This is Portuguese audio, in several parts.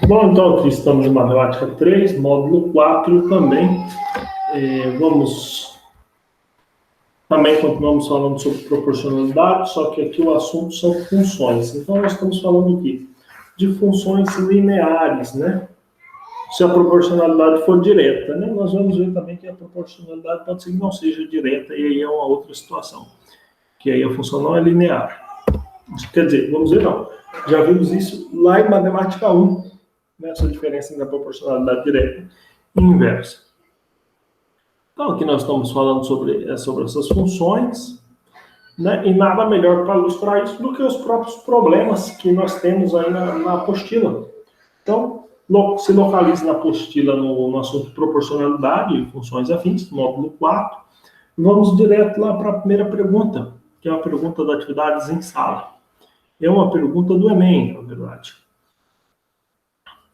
Bom, então aqui estamos em Matemática 3, módulo 4 também. Também continuamos falando sobre proporcionalidade, só que aqui o assunto são funções. Então nós estamos falando aqui de funções lineares, né? Se a proporcionalidade for direta, né? Nós vamos ver também que a proporcionalidade pode ser que não seja direta, e aí é uma outra situação, que aí a função não é linear. Quer dizer, vamos ver não. Já vimos isso lá em Matemática 1, essa diferença entre a proporcionalidade direta e inversa. Então, aqui nós estamos falando sobre essas funções, né? E nada melhor para ilustrar isso do que os próprios problemas que nós temos aí na apostila. Então, se localize na apostila no assunto proporcionalidade e funções afins, módulo 4. Vamos direto lá para a primeira pergunta, que é uma pergunta da atividades em sala. É uma pergunta do Enem, na verdade.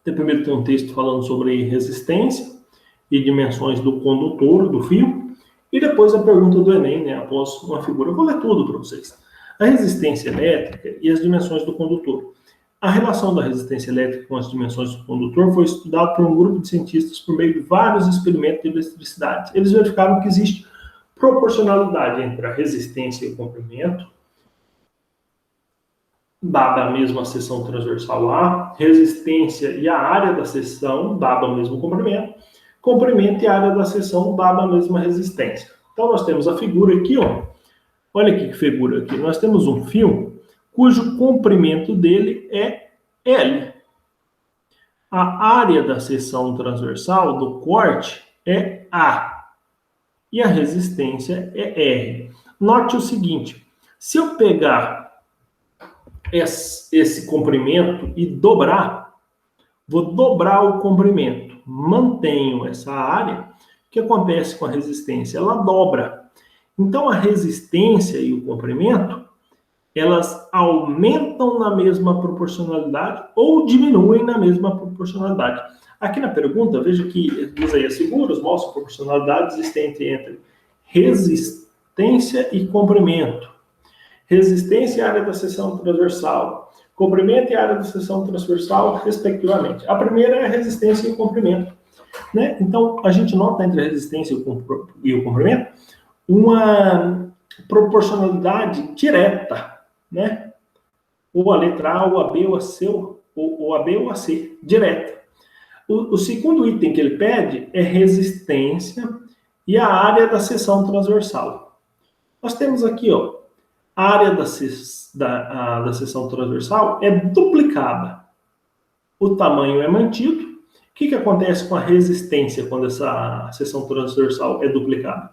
Primeiro tem um texto falando sobre resistência e dimensões do condutor, do fio, e depois a pergunta do Enem, né, após uma figura. Eu vou ler tudo para vocês. A resistência elétrica e as dimensões do condutor. A relação da resistência elétrica com as dimensões do condutor foi estudada por um grupo de cientistas por meio de vários experimentos de eletricidade. Eles verificaram que existe proporcionalidade entre a resistência e o comprimento, dada a mesma seção transversal A, resistência e a área da seção, dado o mesmo comprimento, comprimento e área da seção, dado a mesma resistência. Então, nós temos a figura aqui, ó. Olha que figura aqui. Nós temos um fio cujo comprimento dele é L. A área da seção transversal do corte é A. E a resistência é R. Note o seguinte, se eu pegar esse comprimento e dobrar, vou dobrar o comprimento, mantenho essa área, o que acontece com a resistência? Ela dobra. Então, a resistência e o comprimento, elas aumentam na mesma proporcionalidade ou diminuem na mesma proporcionalidade. Aqui na pergunta, veja que diz aí, as figuras mostram a proporcionalidade existente entre resistência e comprimento. Resistência e área da seção transversal. Comprimento e área da seção transversal, respectivamente. A primeira é a resistência e o comprimento, né? Então, a gente nota entre a resistência e o comprimento uma proporcionalidade direta, né? Ou a letra A, ou a B, ou a C, ou a B, ou a C, direta. O segundo item que ele pede é resistência e a área da seção transversal. Nós temos aqui, ó, a área da seção transversal é duplicada. O tamanho é mantido. O que acontece com a resistência quando essa seção transversal é duplicada?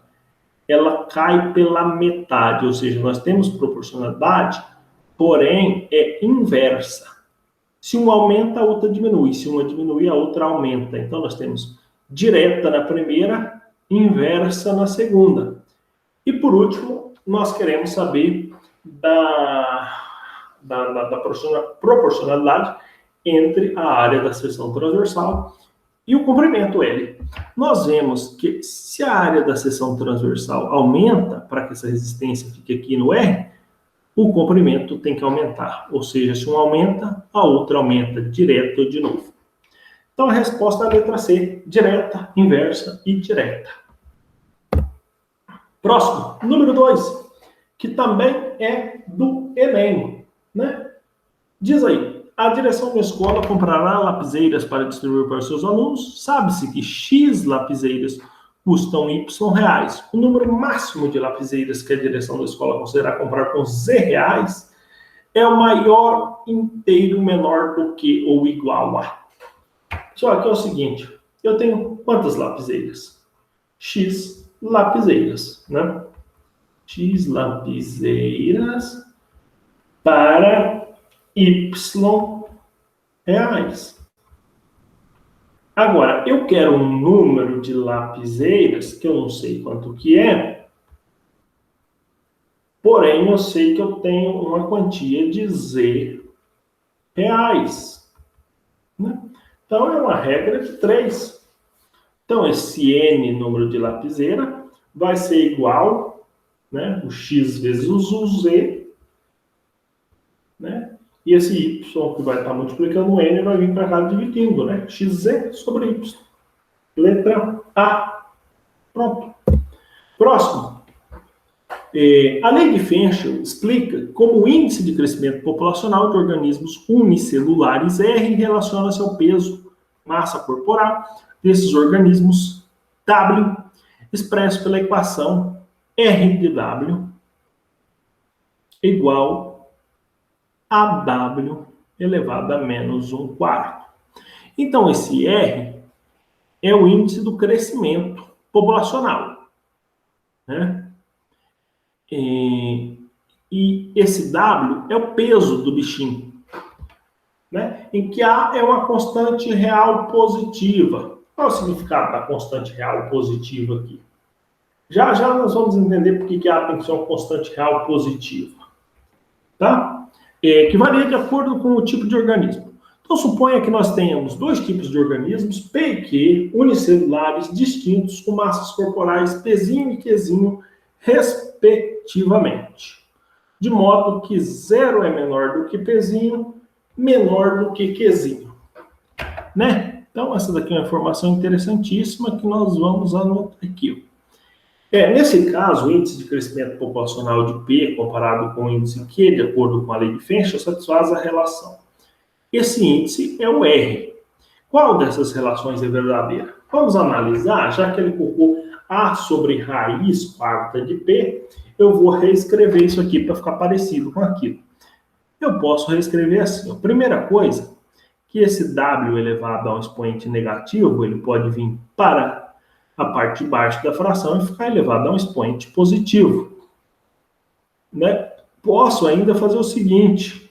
Ela cai pela metade, ou seja, nós temos proporcionalidade, porém é inversa. Se uma aumenta, a outra diminui. Se uma diminui, a outra aumenta. Então, nós temos direta na primeira, inversa na segunda. E, por último, nós queremos saber da proporcionalidade entre a área da seção transversal e o comprimento L. Nós vemos que se a área da seção transversal aumenta, para que essa resistência fique aqui no R, o comprimento tem que aumentar. Ou seja, se um aumenta, a outra aumenta, direto de novo. Então, a resposta é a letra C, direta, inversa e direta. Próximo, número 2, que também é do Enem, né? Diz aí, a direção da escola comprará lapiseiras para distribuir para os seus alunos. Sabe-se que X lapiseiras custam Y reais. O número máximo de lapiseiras que a direção da escola considerar comprar com Z reais é o maior inteiro menor do que ou igual a. Só que é o seguinte, eu tenho quantas lapiseiras? X lapiseiras, né? X lapiseiras para Y reais. Agora, eu quero um número de lapiseiras, que eu não sei quanto que é, porém eu sei que eu tenho uma quantia de Z reais, né? Então, é uma regra de 3. Então, esse N número de lapiseira vai ser igual, né, o X vezes o Z, né, E esse y que vai estar multiplicando o n vai vir para cá dividindo, né? xz sobre y. Letra A. Pronto. Próximo. A lei de Fenchel explica como o índice de crescimento populacional de organismos unicelulares R relaciona-se ao peso, massa corporal desses organismos W, expresso pela equação R de W igual a W elevado a menos 1/4. Então, esse R é o índice do crescimento populacional, né? E esse W é o peso do bichinho, né? Em que A é uma constante real positiva. Qual é o significado da constante real positiva aqui? Já nós vamos entender por que A tem que ser uma constante real positiva, tá? Que varia de acordo com o tipo de organismo. Então, suponha que nós tenhamos dois tipos de organismos, P e Q, unicelulares, distintos, com massas corporais Pzinho e Qzinho, respectivamente. De modo que 0 é menor do que Pzinho, menor do que Qzinho. Né? Então, essa daqui é uma informação interessantíssima que nós vamos anotar aqui. Nesse caso, o índice de crescimento populacional de P comparado com o índice Q, de acordo com a lei de Fenchel, satisfaz a relação. Esse índice é o R. Qual dessas relações é verdadeira? Vamos analisar, já que ele colocou A sobre raiz quarta de P, eu vou reescrever isso aqui para ficar parecido com aquilo. Eu posso reescrever assim. A primeira coisa, que esse W elevado a um expoente negativo, ele pode vir para a parte de baixo da fração e ficar elevado a um expoente positivo. Né? Posso ainda fazer o seguinte.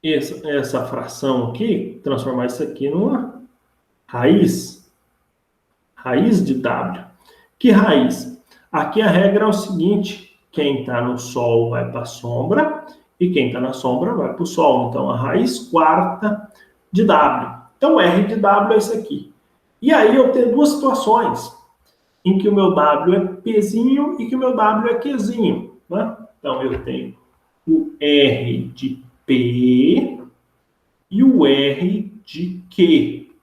Essa fração aqui, transformar isso aqui numa raiz. Raiz de W. Que raiz? Aqui a regra é o seguinte, quem está no Sol vai para a sombra e quem está na sombra vai para o Sol. Então, a raiz quarta de W. Então, R de W é isso aqui. E aí eu tenho duas situações em que o meu W é Pzinho e que o meu W é Qzinho. Né? Então, eu tenho o R de P e o R de Q.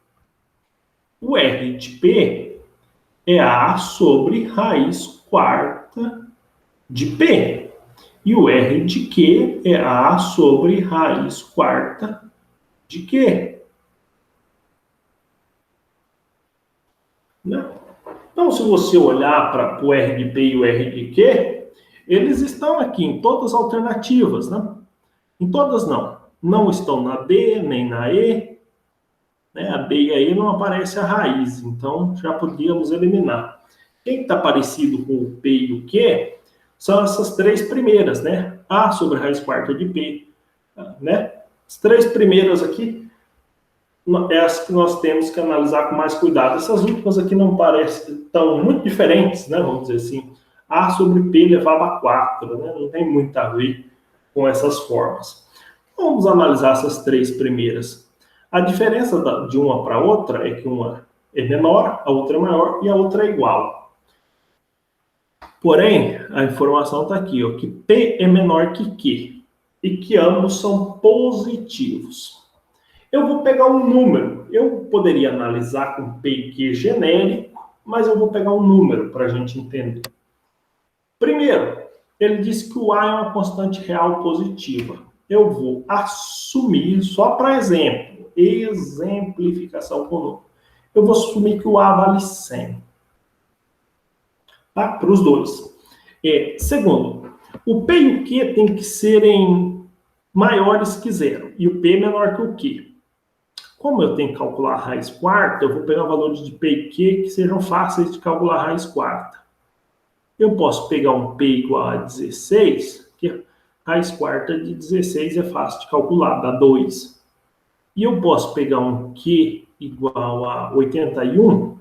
O R de P é A sobre raiz quarta de P. E o R de Q é A sobre raiz quarta de Q. Né? Então, se você olhar para o R de P e o R de Q, eles estão aqui em todas as alternativas, né? Em todas não. Não estão na D, nem na E. Né? A D e a E não aparece a raiz, então já podíamos eliminar. Quem está parecido com o P e o Q são essas três primeiras, né? A sobre raiz quarta de P, né? As três primeiras aqui, é as que nós temos que analisar com mais cuidado. Essas últimas aqui não parecem tão muito diferentes, né? Vamos dizer assim. A sobre P elevado a 4, né? Não tem muito a ver com essas formas. Vamos analisar essas três primeiras. A diferença de uma para outra é que uma é menor, a outra é maior e a outra é igual. Porém, a informação está aqui, ó, que P é menor que Q e que ambos são positivos. Eu vou pegar um número. Eu poderia analisar com P e Q genérico, mas eu vou pegar um número para a gente entender. Primeiro, ele disse que o A é uma constante real positiva. Eu vou assumir, só para exemplo, exemplificação com número. Eu vou assumir que o A vale 100. Tá? Para os dois. Segundo, o P e o Q tem que serem maiores que zero. E o P é menor que o Q. Como eu tenho que calcular a raiz quarta, eu vou pegar valores de P e Q que sejam fáceis de calcular a raiz quarta. Eu posso pegar um P igual a 16, que a raiz quarta de 16 é fácil de calcular, dá 2. E eu posso pegar um Q igual a 81,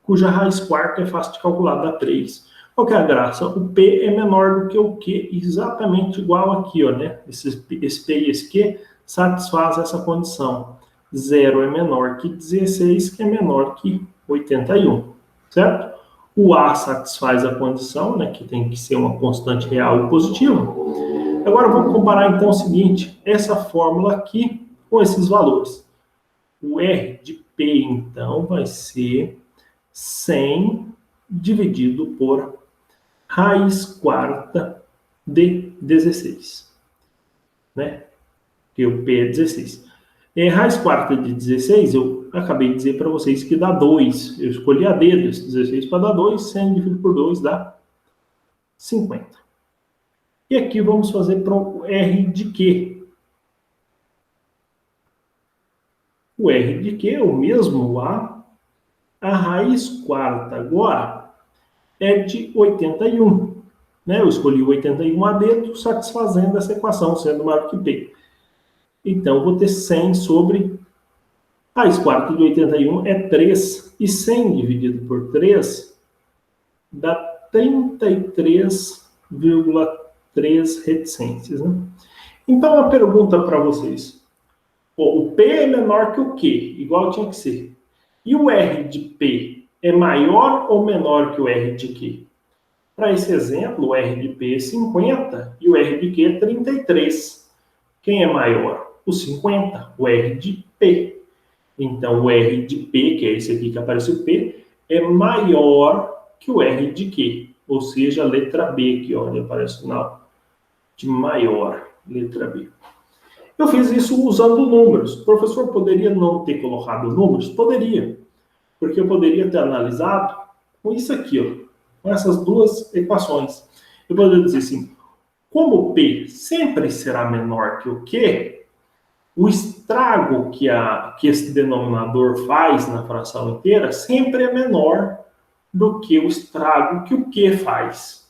cuja raiz quarta é fácil de calcular, dá 3. Qual que é a graça? O P é menor do que o Q, exatamente igual aqui, ó, né? Esse P e esse Q satisfaz essa condição. 0 é menor que 16, que é menor que 81, certo? O A satisfaz a condição, né, que tem que ser uma constante real e positiva. Agora vamos comparar então o seguinte, essa fórmula aqui com esses valores. O R de P, então, vai ser 100 dividido por raiz quarta de 16. Né? Porque o P é 16. Raiz quarta de 16, eu acabei de dizer para vocês que dá 2. Eu escolhi a dedo esse 16 para dar 2, 100 dividido por 2 dá 50. E aqui vamos fazer para o R de Q. O R de Q é o mesmo lá. A raiz quarta agora é de 81. Né? Eu escolhi o 81 a dedo, satisfazendo essa equação, sendo maior que P. Então, vou ter 100 sobre raiz quarta de 81 é 3. E 100 dividido por 3 dá 33,3 reticências. Né? Então, uma pergunta para vocês. O P é menor que o Q, igual tinha que ser. E o R de P é maior ou menor que o R de Q? Para esse exemplo, o R de P é 50 e o R de Q é 33. Quem é maior? O 50, o R de P. Então, o R de P, que é esse aqui que aparece o P, é maior que o R de Q. Ou seja, a letra B aqui, onde aparece o sinal de maior, letra B. Eu fiz isso usando números. O professor poderia não ter colocado números? Poderia. Porque eu poderia ter analisado com isso aqui, ó, com essas duas equações. Eu poderia dizer assim, como P sempre será menor que o Q, o estrago que esse denominador faz na fração inteira sempre é menor do que o estrago que o Q faz.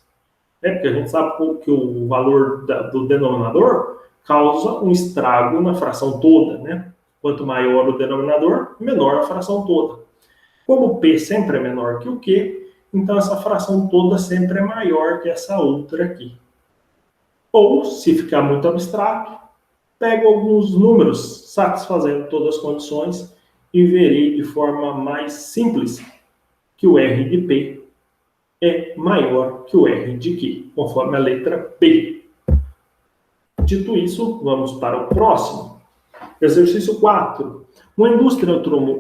Porque a gente sabe que o valor do denominador causa um estrago na fração toda. Né? Quanto maior o denominador, menor a fração toda. Como P sempre é menor que o Q, então essa fração toda sempre é maior que essa outra aqui. Ou, se ficar muito abstrato, pego alguns números satisfazendo todas as condições e verei de forma mais simples que o R de P é maior que o R de Q, conforme a letra P. Dito isso, vamos para o próximo. Exercício 4. Uma indústria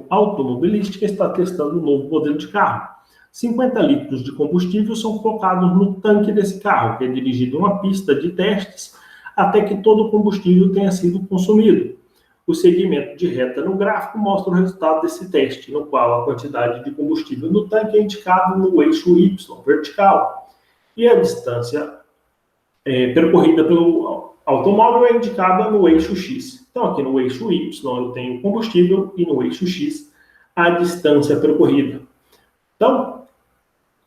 automobilística está testando um novo modelo de carro. 50 litros de combustível são colocados no tanque desse carro, que é dirigido uma pista de testes até que todo o combustível tenha sido consumido. O segmento de reta no gráfico mostra o resultado desse teste, no qual a quantidade de combustível no tanque é indicada no eixo Y, vertical, e a distância percorrida pelo automóvel é indicada no eixo X. Então, aqui no eixo Y eu tenho combustível e no eixo X a distância percorrida. Então,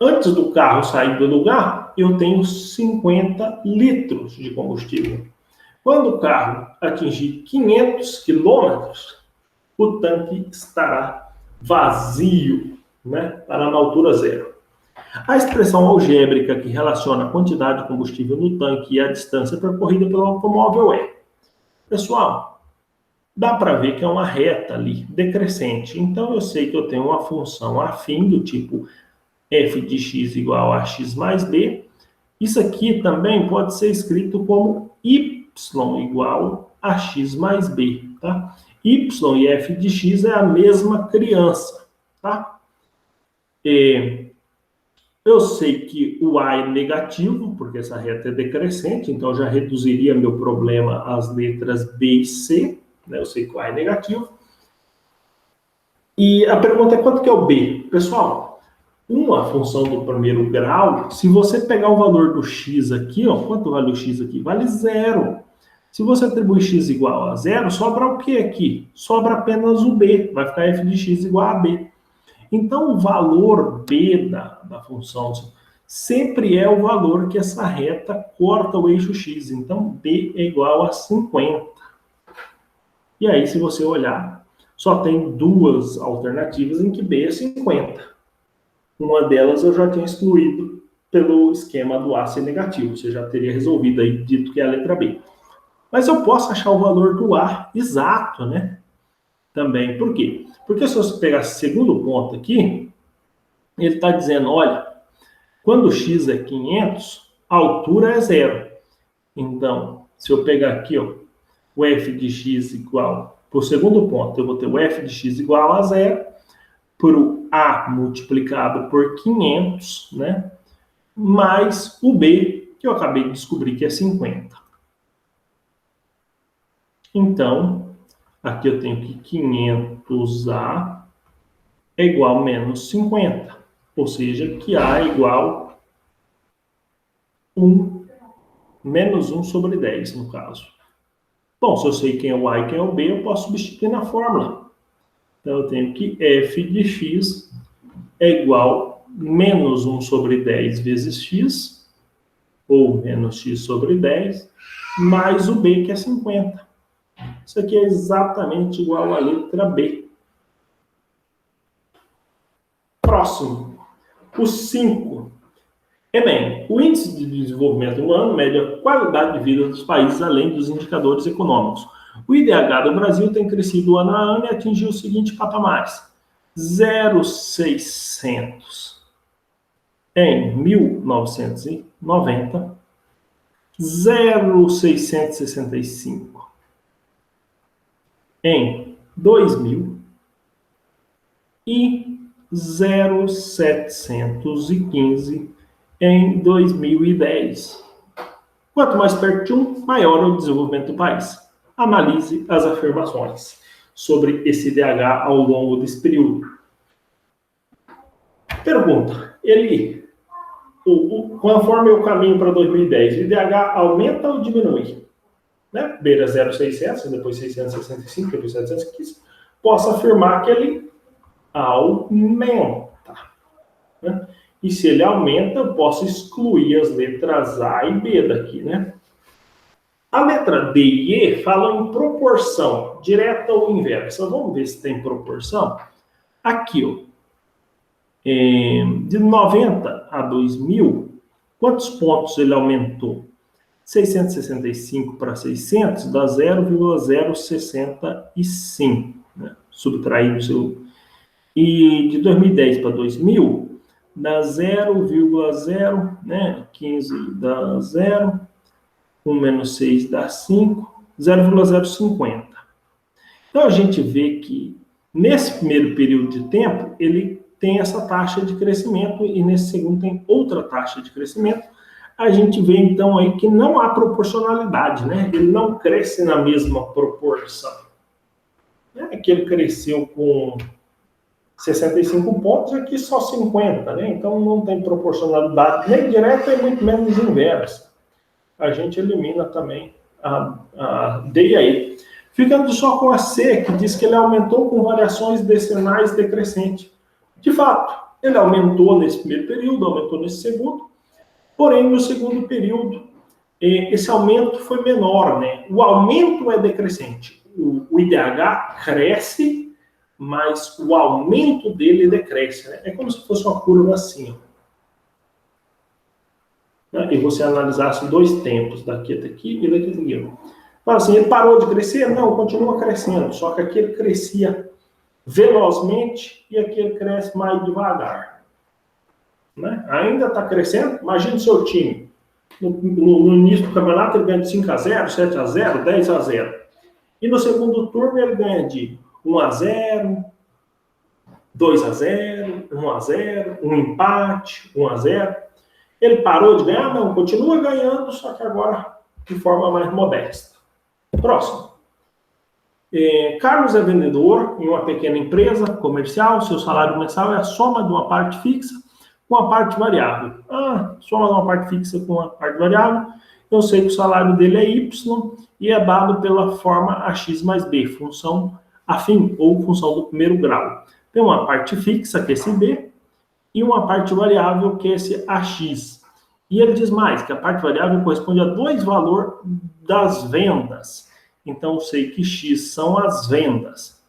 antes do carro sair do lugar, eu tenho 50 litros de combustível. Quando o carro atingir 500 quilômetros, o tanque estará vazio, né? Estará na altura zero. A expressão algébrica que relaciona a quantidade de combustível no tanque e a distância percorrida pelo automóvel é... Pessoal, dá para ver que é uma reta ali, decrescente. Então, eu sei que eu tenho uma função afim do tipo f de x igual a x mais b. Isso aqui também pode ser escrito como y igual a x mais b, tá? Y e f de x é a mesma criança, tá? Eu sei que o a é negativo, porque essa reta é decrescente, então já reduziria meu problema às letras b e c, né? Eu sei que o a é negativo. E a pergunta é quanto que é o b? Pessoal, uma função do primeiro grau, se você pegar o valor do x aqui, ó, quanto vale o x aqui? Vale zero. Se você atribuir x igual a zero, sobra o que aqui? Sobra apenas o b, vai ficar f de x igual a b. Então, o valor b da função sempre é o valor que essa reta corta o eixo x. Então, b é igual a 50. E aí, se você olhar, só tem duas alternativas em que b é 50. Uma delas eu já tinha excluído pelo esquema do a ser negativo. Você já teria resolvido aí, dito que é a letra b. Mas eu posso achar o valor do a exato, né? Também. Por quê? Porque se você pegar esse segundo ponto aqui, ele está dizendo, olha, quando x é 500, a altura é zero. Então, Se eu pegar aqui, ó, o f de x igual, por segundo ponto, eu vou ter o f de x igual a 0, por o a multiplicado por 500, né? Mais o b, que eu acabei de descobrir que é 50. Então, aqui eu tenho que 500a é igual a menos 50. Ou seja, que a é igual a 1, menos 1 sobre 10, no caso. Bom, se eu sei quem é o a e quem é o b, eu posso substituir na fórmula. Então, eu tenho que f de x é igual a menos 1 sobre 10 vezes x, ou menos x sobre 10, mais o b, que é 50. Isso aqui é exatamente igual à letra B. Próximo, o 5. Bem, o Índice de Desenvolvimento Humano mede a qualidade de vida dos países além dos indicadores econômicos. O IDH do Brasil tem crescido ano a ano e atingiu os seguintes patamares: 0,600 em 1990, 0,665 em 2000 e 0,715 em 2010. Quanto mais perto de 1, maior é o desenvolvimento do país. Analise as afirmações sobre esse IDH ao longo desse período. Pergunta: conforme eu caminho para 2010, o IDH aumenta ou diminui? Né? Beira 0,600, depois 665, depois 715. Posso afirmar que ele aumenta. Né? E se ele aumenta, eu posso excluir as letras A e B daqui, né? A letra D e E falam em proporção, direta ou inversa. Vamos ver se tem proporção. Aqui, ó, de 90 a 2000, quantos pontos ele aumentou? 665 para 600 dá 0,065, né? Subtraído o seu. E de 2010 para 2000, dá 0,0, né? 15 dá 0, 1 menos 6 dá 5, 0,050. Então, a gente vê que, nesse primeiro período de tempo, ele tem essa taxa de crescimento e nesse segundo tem outra taxa de crescimento. A gente vê, então, aí que não há proporcionalidade, né? Ele não cresce na mesma proporção. Não é que ele cresceu com 65 pontos, aqui só 50, né? Então, não tem proporcionalidade nem direta e muito menos inversa. A gente elimina também a D e a E. Ficando só com a C, que diz que ele aumentou com variações decenais decrescentes. De fato, ele aumentou nesse primeiro período, aumentou nesse segundo, porém, no segundo período, esse aumento foi menor, né? O aumento é decrescente. O IDH cresce, mas o aumento dele decresce, né? É como se fosse uma curva assim, ó. E você analisasse dois tempos, daqui até aqui e daqui até aqui. Fala assim, ele parou de crescer? Não, continua crescendo, só que aqui ele crescia velozmente e aqui ele cresce mais devagar. Né? Ainda está crescendo? Imagina o seu time. No início do campeonato ele ganha de 5-0, 7-0, 10-0. E no segundo turno ele ganha de 1-0, 2-0, 1-0, um empate, 1-0. Ele parou de ganhar? Não, continua ganhando, só que agora de forma mais modesta. Próximo. Carlos é vendedor em uma pequena empresa comercial, seu salário mensal é a soma de uma parte fixa com a parte variável. Soma de uma parte fixa com a parte variável, eu sei que o salário dele é Y e é dado pela forma AX mais B, função afim ou função do primeiro grau. Tem uma parte fixa, que é esse B, e uma parte variável, que é esse AX. E ele diz mais, que a parte variável corresponde a dois valores das vendas. Então, eu sei que X são as vendas.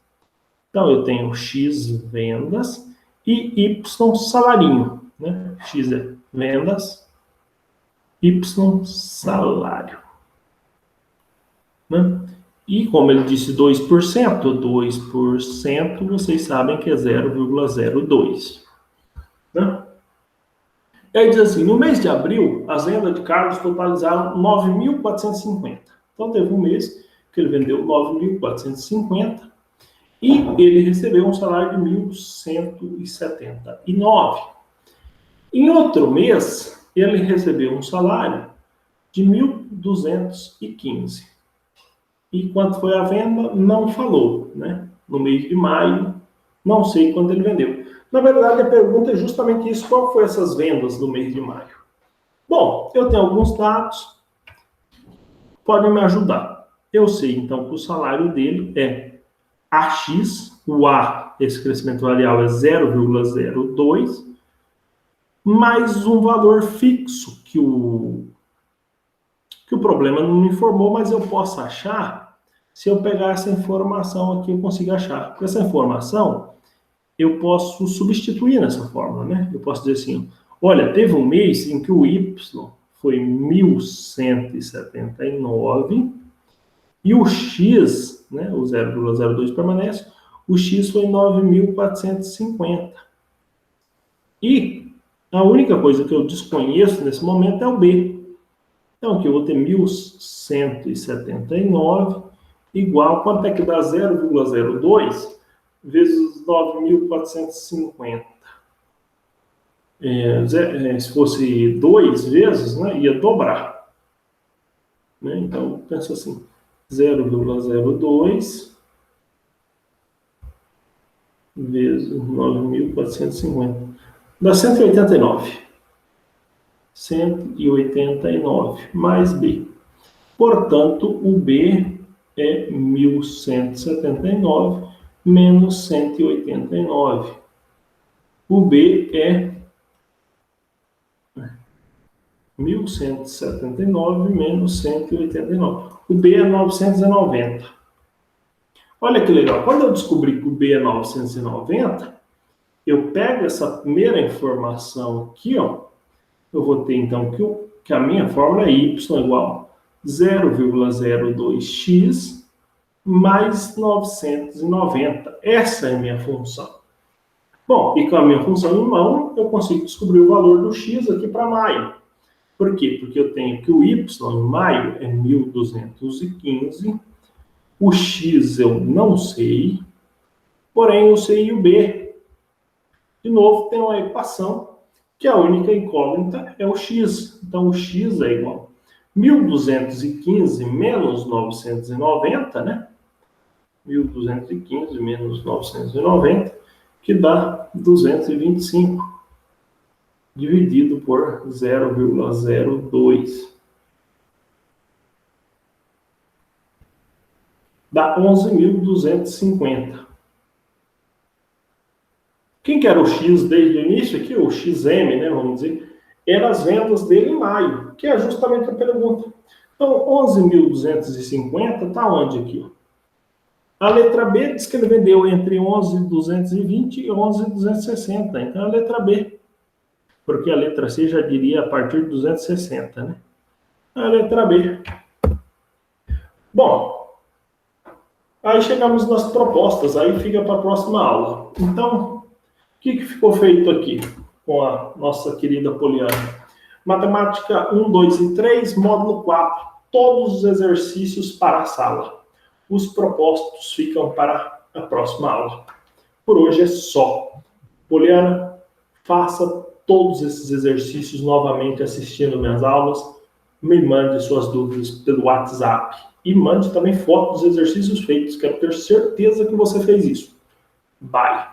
Então, eu tenho X vendas e Y salarinho. Né? X é vendas, Y salário. Né? E como ele disse 2%, 2% vocês sabem que é 0,02. Né? Ele diz assim, no mês de abril, as vendas de Carlos totalizaram 9.450. Então, teve um mês que ele vendeu 9.450 e ele recebeu um salário de 1.179. Em outro mês, ele recebeu um salário de 1.215. E quanto foi a venda? Não falou, né? No mês de maio, não sei quanto ele vendeu. Na verdade, a pergunta é justamente isso: qual foi essas vendas do mês de maio? Bom, eu tenho alguns dados, podem me ajudar. Eu sei, então, que o salário dele é AX, o A, esse crescimento variável é 0,02, mais um valor fixo que o problema não me informou, mas eu posso achar, se eu pegar essa informação aqui, eu consigo achar. Porque essa informação, eu posso substituir nessa fórmula, né? Eu posso dizer assim, olha, teve um mês em que o Y foi 1.179 e o X, né, o 0,02 permanece, o X foi 9.450. E a única coisa que eu desconheço nesse momento é o B. Então, aqui eu vou ter 1.179 igual, quanto é que dá 0,02 vezes 9.450? Se fosse 2 vezes, né, ia dobrar. Né? Então, pensa assim, 0,02 vezes 9.450. Dá 189. 189 mais B. Portanto, o B é 1.179 menos 189. O B é 1.179 menos 189. O B é 990. Olha que legal. Quando eu descobri que o B é 990, eu pego essa primeira informação aqui, ó, eu vou ter então que a minha fórmula é y igual 0,02x mais 990. Essa é a minha função. Bom, e com a minha função em mão, eu consigo descobrir o valor do x aqui para maio. Por quê? Porque eu tenho que o y em maio é 1.215, o x eu não sei, porém eu sei o b. De novo, tem uma equação que a única incógnita é o x. Então, o x é igual a 1.215 menos 990, né? 1.215 menos 990, que dá 225, dividido por 0,02. Dá 11.250. Quem que era o X desde o início aqui? O XM, né, vamos dizer, eram as vendas dele em maio, que é justamente a pergunta. Então, 11.250 está onde aqui? A letra B diz que ele vendeu entre 11.220 e 11.260. Então, é a letra B. Porque a letra C já diria a partir de 260, né? A letra B. Bom, aí chegamos nas propostas, aí fica para a próxima aula. Então, o que ficou feito aqui com a nossa querida Poliana? Matemática 1, 2 e 3, módulo 4. Todos os exercícios para a sala. Os propostos ficam para a próxima aula. Por hoje é só. Poliana, faça todos esses exercícios novamente assistindo minhas aulas. Me mande suas dúvidas pelo WhatsApp. E mande também fotos dos exercícios feitos. Quero ter certeza que você fez isso. Bye!